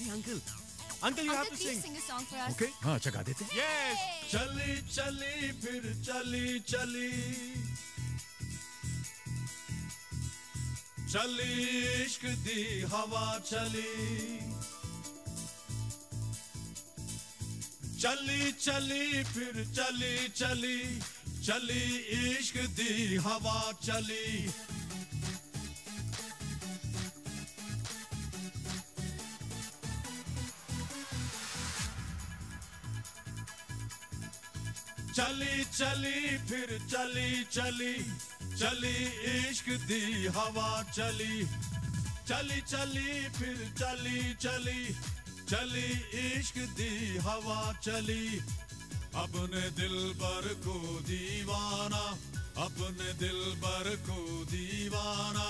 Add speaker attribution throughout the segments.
Speaker 1: Ji uncle, uncle you have to
Speaker 2: please
Speaker 1: sing.
Speaker 2: sing a song for us.
Speaker 3: Okay, हाँ अच्छा गा देते हैं.
Speaker 1: Yes.
Speaker 4: चली चली फिर चली चली चली इश्क दी हवा चली चली चली फिर चली चली चली इश्क दी हवा चली चली चली फिर चली चली चली इश्क दी हवा चली चली चली फिर चली चली चली इश्क दी हवा चली अपने दिलबर को दीवाना अपने दिलबर को दीवाना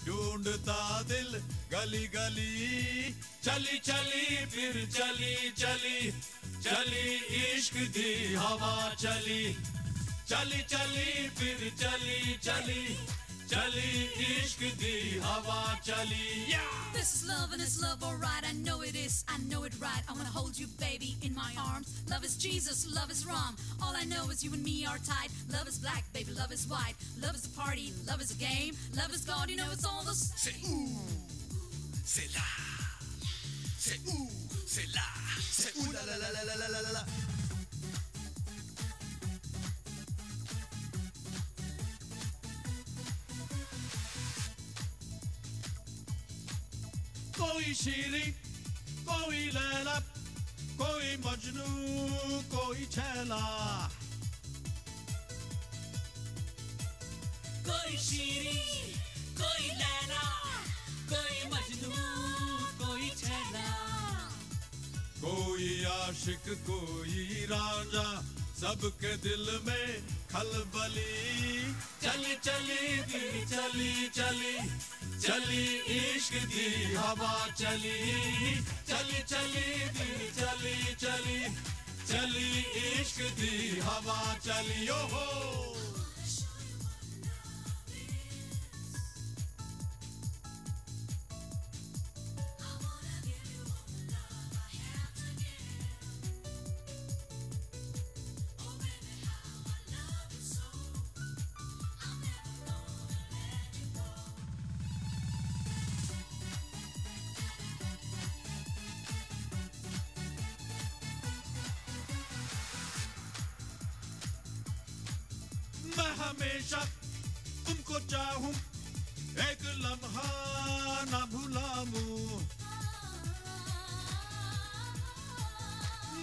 Speaker 4: ढूंढता दिल गली गली चली चली फिर चली चली चली इश्क दी हवा चली चली चली फिर चली चली चली इश्क दी हवा चली.
Speaker 5: This is love and it's love, alright. I know it is, I know it right. I wanna hold you, baby, in my arms. Love is Jesus, love is wrong. All I know is you and me are tied. Love is black, baby, love is white. Love is a party, love is a game. Love is God, you know it's all the same.
Speaker 3: C'est où, c'est là. C'est où, c'est là. C'est où, la la la la la la la la.
Speaker 4: कोई शीरी कोई लैला कोई मजनू कोई छैला
Speaker 5: कोई शीरी कोई लैला कोई मजनू कोई छैला
Speaker 4: कोई आशिक कोई राजा सबके दिल में खलबली चली चली फिर चली चली चली इश्क दी हवा चली चली चली फिर चली चली चली इश्क दी हवा चली ओहो मैं हमेशा तुमको चाहूं एक लम्हा ना भुलाऊं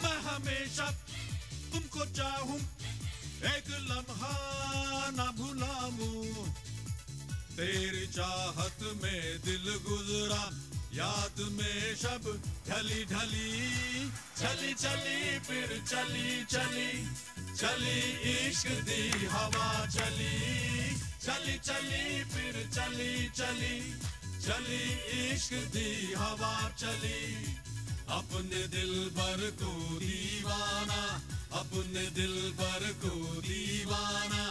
Speaker 4: मैं हमेशा तुमको चाहूं एक लम्हा ना भुलाऊं तेरी चाहत में दिल गुजरा याद में शब ढली ढली चली चली फिर चली चली चली इश्क दी हवा चली चली चली फिर चली चली चली इश्क दी हवा चली अपने दिलबर को दीवाना अपने दिलबर को दीवाना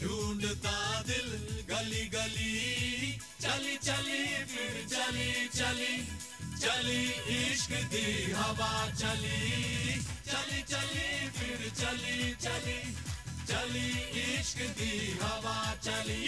Speaker 4: ढूंढता दिल गली गली चली चली फिर चली चली चली इश्क दी हवा चली चली चली फिर चली चली चली इश्क दी हवा चली